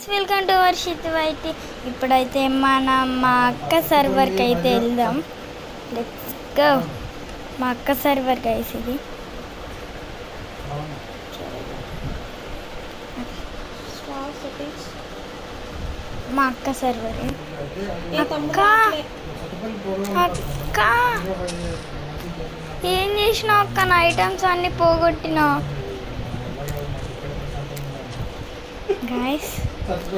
Friends, welcome to Varshith YT. ఇప్పుడైతే మా అక్క సర్వర్కి అయితే వెళ్దాం. Let's go. మా అక్క సర్వర్ గైస్ ఇది. మా అక్క సర్వర్. అక్క అక్క ఏం చేసినావు అక్క? నా ఐటమ్స్ అన్నీ పోగొట్టినావు గైస్. నాకు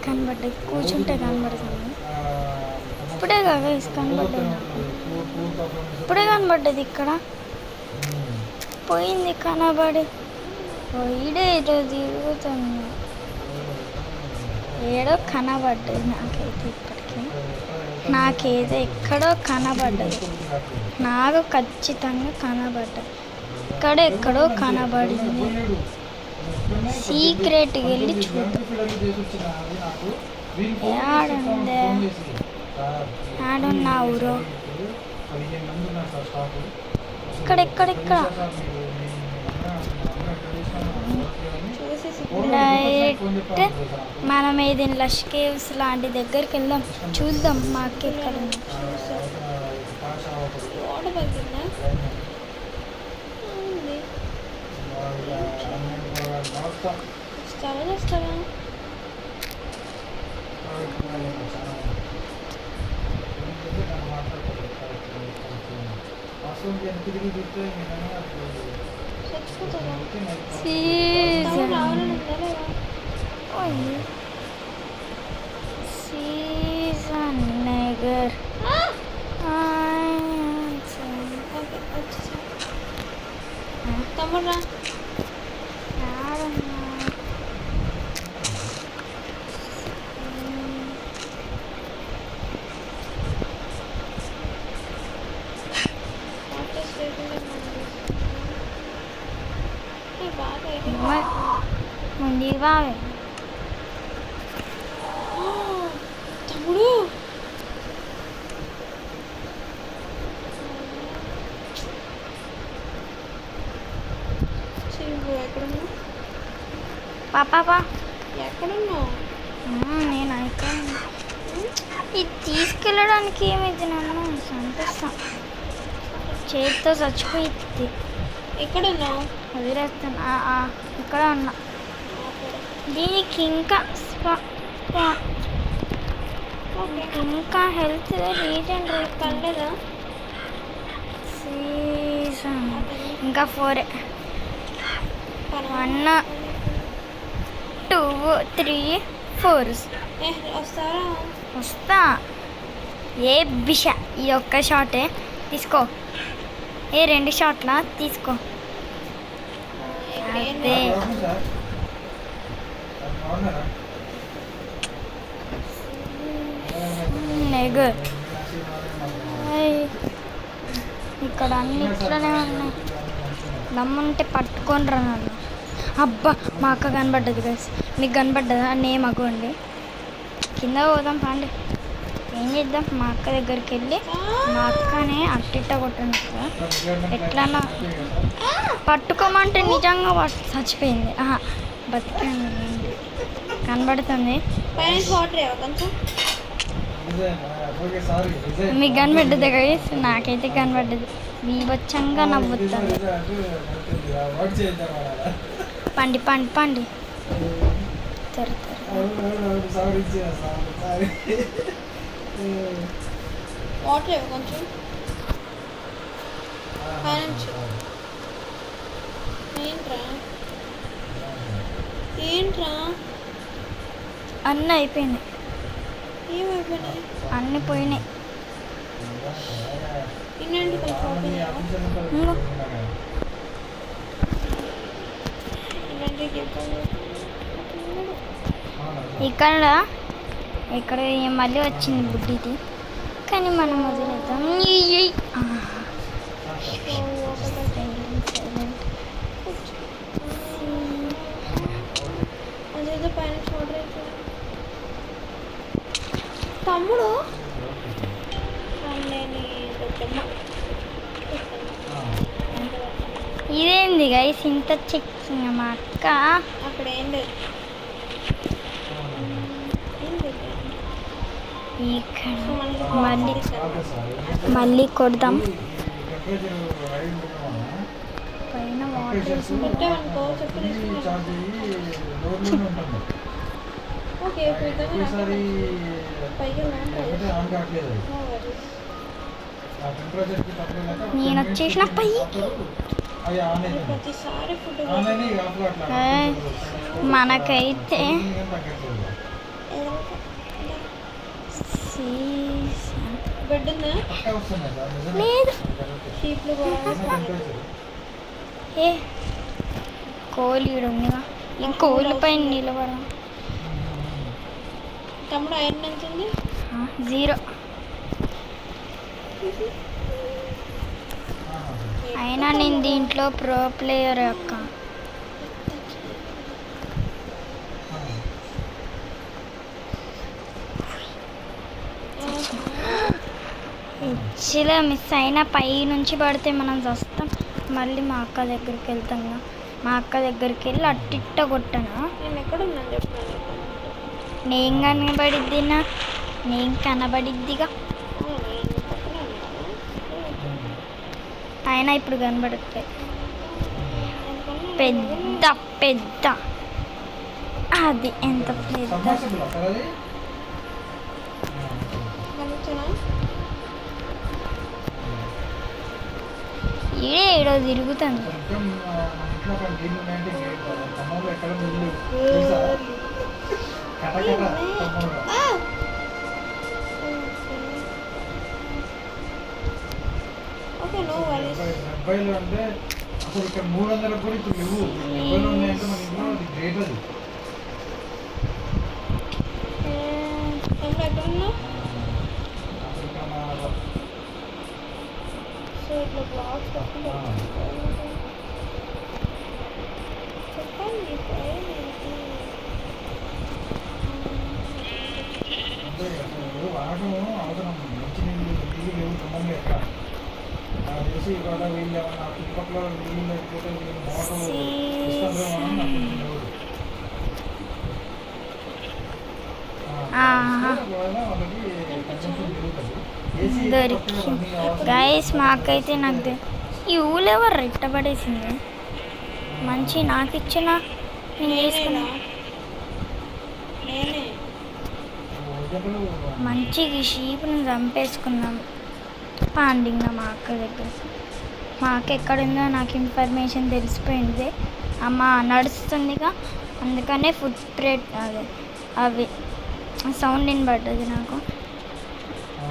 కనబడ్డది కూర్చుంటే కనబడుతుంది. ఇప్పుడే గైస్ కనబడ్డది, ఇప్పుడే కనబడ్డది. ఇక్కడ పోయింది కనబడి. ఈడే ఏదో తిరుగుతుంది. ఏడో కనబడ్డది నాకైతే, ఇప్పటికీ నాకేదో ఎక్కడో కనబడ్డది. నాకు ఖచ్చితంగా కనబడ్డది. ఎక్కడో కనబడింది. సీక్రెట్కి వెళ్ళి చూద్దాం. ఆడున్నా ఊరో. ఇక్కడ డైరెక్ట్ మనం ఏదైనా లష్ కేవ్స్ లాంటి దగ్గరికి వెళ్దాం, చూద్దాం. మా అక్క ఎక్కడ ఉంది. సీజన్ నగర్ తమ్ముడా ముందు బావే తమ్ముడు. పాపా ఎక్కడున్నావు? నేను ఇక్కడ. ఇది తీసుకెళ్ళడానికి ఏమైంది? నన్ను సంతోషం చేతితో చచ్చిపోయింది. ఎక్కడున్నావు? వదిలేస్తాను. ఇక్కడ ఉన్నా. దీనికి ఇంకా హెల్త్ రీజన్ పర్లేదా? సీజన్ ఇంకా 4 1 2 3 4 వస్తా. ఏ బిష ఈ ఒక్క షాటే తీసుకో. 2 షాట్లా తీసుకో. అదే నెగర్. ఇక్కడ అన్ని ఇట్లనే ఉన్నాయి. దమ్ముంటే పట్టుకొని రా నన్ను. అబ్బా మా అక్క కనబడ్డది గైస్. మీకు కనబడ్డదా? నేమ్ అగోండి. కింద పోదాం పండి. ఏం చేద్దాం? మా అక్క దగ్గరికి వెళ్ళి మా అక్కనే అట్టిట్ట కొట్టండి కదా. ఎట్లన్నా పట్టుకోమంటే నిజంగా చచ్చిపోయింది. బతికింది. కనబడుతుంది. మీకు కనబడ్డది గైస్. నాకైతే కనబడ్డది. బీభత్సంగా నవ్వుతుంది. పండి ఏంట్రా అన్నీ అయిపోయినాయి. ఏమైపోయినాయి? అన్నీ పోయినాయి. ఇక్కడ మళ్ళీ వచ్చింది బుడ్డిది. కానీ మనం వదిలేద్దాం. అదేదో పైన చూడలేదు. తమ్ముడు ఇదేంది గైస్ ఇంత చెక్కింగ్ మా అక్క అక్కడ ఏం లేదు. ఇక్కడ మళ్ళీ మళ్ళీ కొడదాం పైన వాటర్ పెట్టామనుకో చెప్పు ఓకే పైకి నేను వచ్చేసిన పైకి ప్రతిసారి ఫుడ్ మనకైతే బెడ్ ఉందా? లేదు షీప్లు ఏ కోళ్ళు ఈడ ఉందిగా ఈ కోళ్ళ పైన నిలబడం తమ్ముడు ఐరన్ ఎంత ఉంది? 0 అయినా నేను దీంట్లో ప్రో ప్లేయర్ అక్క ఇచ్చిలో మిస్ అయినా పై నుంచి పడితే మనం వస్తాం మళ్ళీ మా అక్క దగ్గరికి వెళ్తాం మా అక్క దగ్గరికి వెళ్ళి అట్టిట్ట కొట్టనా నేను ఎక్కడున్నాను చెప్పాను నేను కనబడిద్దినా నేను కనబడిద్దిగా అయినా ఇప్పుడు కనబడట్లేదు పెద్ద పెద్ద అది ఎంత పెద్ద ఏడో తిరుగుతుంది డెబ్బైలో అంటే అసలు ఇక్కడ 300 కూడా ఇప్పుడు లేవు. డెబ్బైలో ఉన్నాయంటే మన ఇంట్లో అది గ్రేట్ అది. వాడటం అవసరం మంచినీళ్ళు నీళ్ళు లేవు ఖమ్మంలో ఎక్కడ చేసి ఇవాళ వీళ్ళు ఏమన్నా చుట్టుపక్కల నీళ్ళు లేకపోతే వీళ్ళు మోటార్ ఇస్తారో అని నాకు దొరికింది గైస్ మాకైతే నాకు ఈ ఊళ్ళో ఎవరు రెట్టబడేసింది మంచి నాకు ఇచ్చిన నేను చేసుకున్నా మంచిగా ఈ షీప్ని చంపేసుకున్నాం పాండింగ్ మా అక్క దగ్గర మా అక్క ఎక్కడుందో నాకు ఇన్ఫర్మేషన్ తెలిసిపోయింది అమ్మ నడుస్తుందిగా అందుకనే ఫుడ్ ప్లేట్ అదే అవి సౌండ్ వినబడ్డది నాకు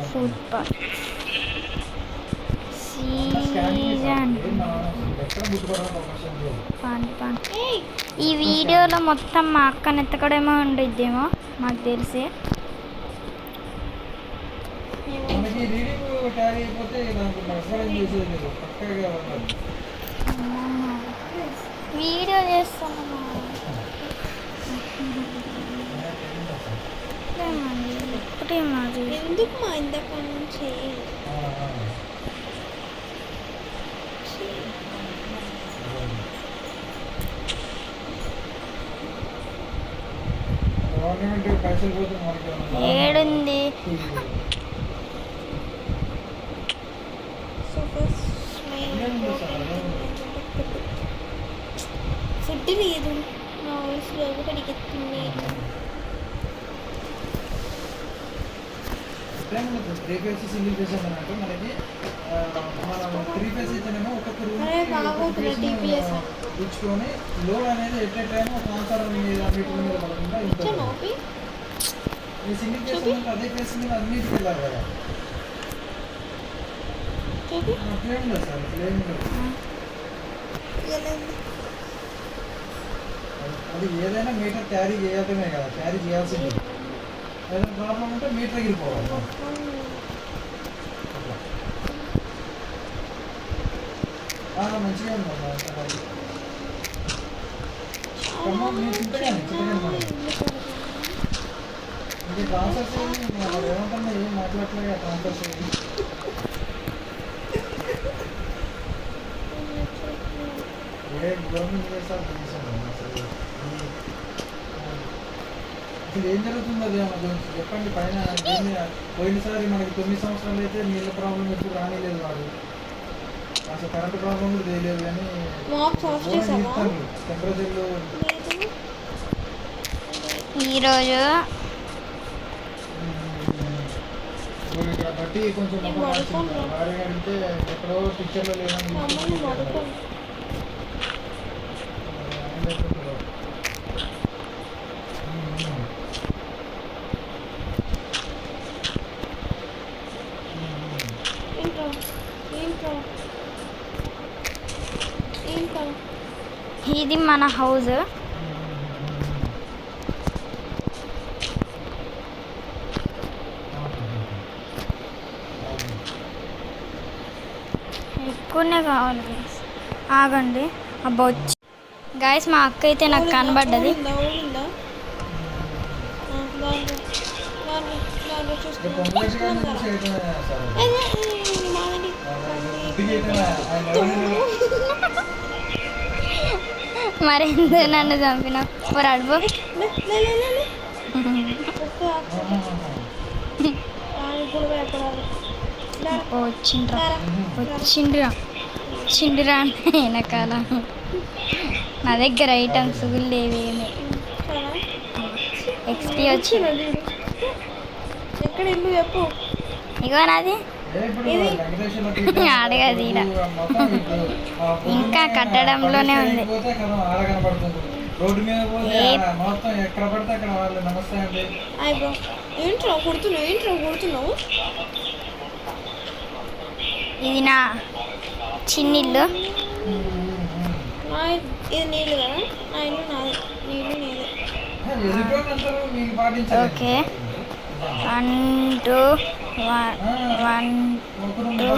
ఫుడ్ పార్ట్ సీజన్ ఈ వీడియోలో మొత్తం మా అక్కని ఎత్తకడేమో ఉండిద్దేమో మాకు తెలిసి వీడియో చేస్తాను ఒకటే మాది ఎందుకు మా ఇందాక నుంచి ఏడుంది ఫుడ్ లేదు నా వయసులో ఒకటి ఎత్తుంది 3 ఫేస్ సింగిల్ ఫేస్ అంటే మనకి మనం 3 ఫేస్ అయితేనేమో ఒక్కొక్క రూమ్ ఇచ్చుకొని లోడ్ అనేది ఎట్ ఏ టైం ట్రాన్స్ఫార్మర్ మీద మీటర్ మీద పడకుండా ఉంటుంది ఈ సింగిల్ ఫేస్ అంటే అదే ఫేస్ మీద అన్నిటికి వెళ్ళాలి కదా అట్లేం లేదు సార్ అట్లేం లేదు అది ఏదైనా మీటర్ క్యారీ చేయటమే కదా క్యారీ చేయాల్సింది ఏదైనా ప్రాబ్లం ఉంటే మీటర్ ఎగిరిపోవాలి మంచిగా ఉందమ్మా నేను చింతగానే ఇది ట్రాన్స్ఫర్ చేయండి, మరి ఏమంటున్నా ఏం మాట్లాడట్లేదు ట్రాన్స్ఫర్ చేయండి. ఏ గవర్నమెంట్ చేస్తారు అసలు అసలు ఏం జరుగుతుంది అది మన గురించి చెప్పండి. పైన దీన్ని పోయినసారి మనకి 9 సంవత్సరాలు అయితే నీళ్ళ ప్రాబ్లం ఎప్పుడు రానిలేదు వాడు, అసలు కరెంట్ ప్రాబ్లం కూడా తెలియలేదు. కానీ టెంపరేచర్లు ఈరోజు ఇక్కడ బట్టి కొంచెం భారీ అంటే ఎక్కడో పిక్చర్లో లేదని ఇది మన హౌస్. ఎక్కువనే కావాలి guys. ఆగండి. అబ్బా వచ్చి గాయస్ మా అక్క అయితే నాకు కనబడ్డది. మరి ఎందుకు నన్ను చంపినావు? మరి అడుగు వచ్చిండ్రా వెనకాల. నా దగ్గర ఐటమ్స్ లేవేమి. ఎక్స్పీ వచ్చింది. ఎక్కడ ఇల్లు చెప్పు. ఇగో నాది అడగది ఈడ ఇంకా కట్టడంలోనే ఉంది. ఏంట్రా కుడుతున్నావు? ఇది నా చిన్నిల్లు. ఇది నీళ్ళు కదా, నా ఇల్లు నాది, నీళ్ళు నీదే. ఓకే 1 2 1 2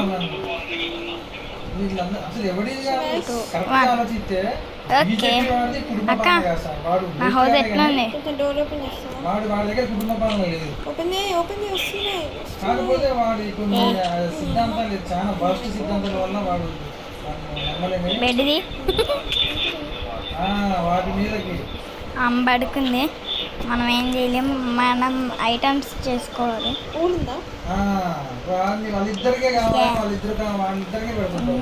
ఓకే అక్క నా హౌస్ ఎట్లా ఉంది? డోర్ ఓపెన్ చేస్తావా? ఓపెన్ చేస్తున్నాయి. కాకపోతే వాడి కొన్ని సిద్ధాంతాలు చాలా బస్ట్ సిద్ధాంతాల వల్ల వాడు బెడ్ది వాటి మీదకి అంబడుకుంది. మనం ఏం చేయలేము, మనం ఐటమ్స్ చేసుకోవాలి. ఊరుందా? వాళ్ళిద్దరికే కావాలి, వాళ్ళిద్దరికే పెడుతుంటారు.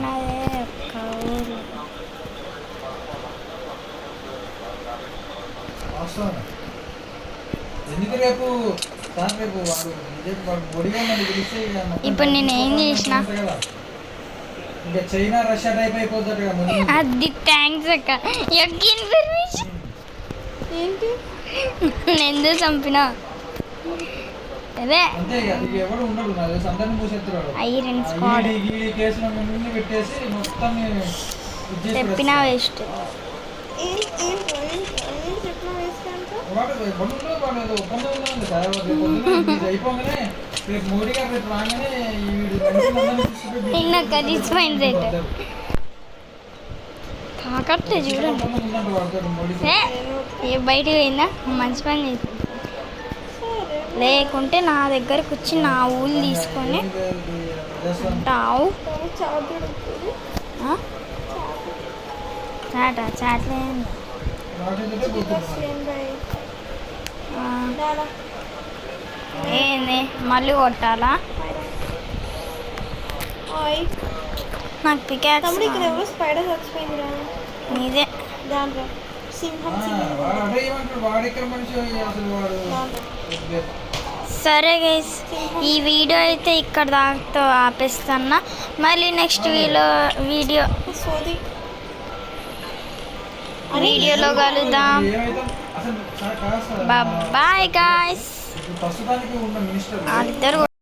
ఎందుకు రేపు వాడు బొడిగా మనకి తెలిస్తే ఇప్పుడు నేను ఏం చేసిన ఇంకా చైనా రష్యా టైప్ అయిపోతాడు కదా. అది థ్యాంక్స్ అక్క. ఇన్ఫర్మేషన్ ఏంటి ఎందుకు చంపినా? అదే అంతే ఇక ఎవడు ఉండడు, నాకు తెలిసి అందరిని మూసేస్తున్నాడు. ఐరన్ స్క్వాడ్ ఈ కేసులో ముందు పెట్టేసి మొత్తం చెప్పినా వేస్ట్. వాడు ఒప్పందం ఉంది సార్. అయిపోగానే రేపు మోడీ గారు రేపు రాగానే నిన్న కరిసిపోయింది తాకట్లే చూడండి. ఏ బయటికి పోయిందా? మంచి పని చేసి, లేకుంటే నా దగ్గరకు వచ్చి నా ఊళ్ళు తీసుకొని ఉంటావు. చాట్లే ఏంది మళ్ళీ కొట్టాలా? నాకు పికాక్స్ నీదే. సరే గైస్, ఈ వీడియో అయితే ఇక్కడ దాకా ఆపేస్తున్నా. మళ్ళీ నెక్స్ట్ వీడియోలో కలుద్దాం. Bye guys. ప్రస్తుతానికి ఉన్న మినిస్టర్ వాళ్ళిద్దరు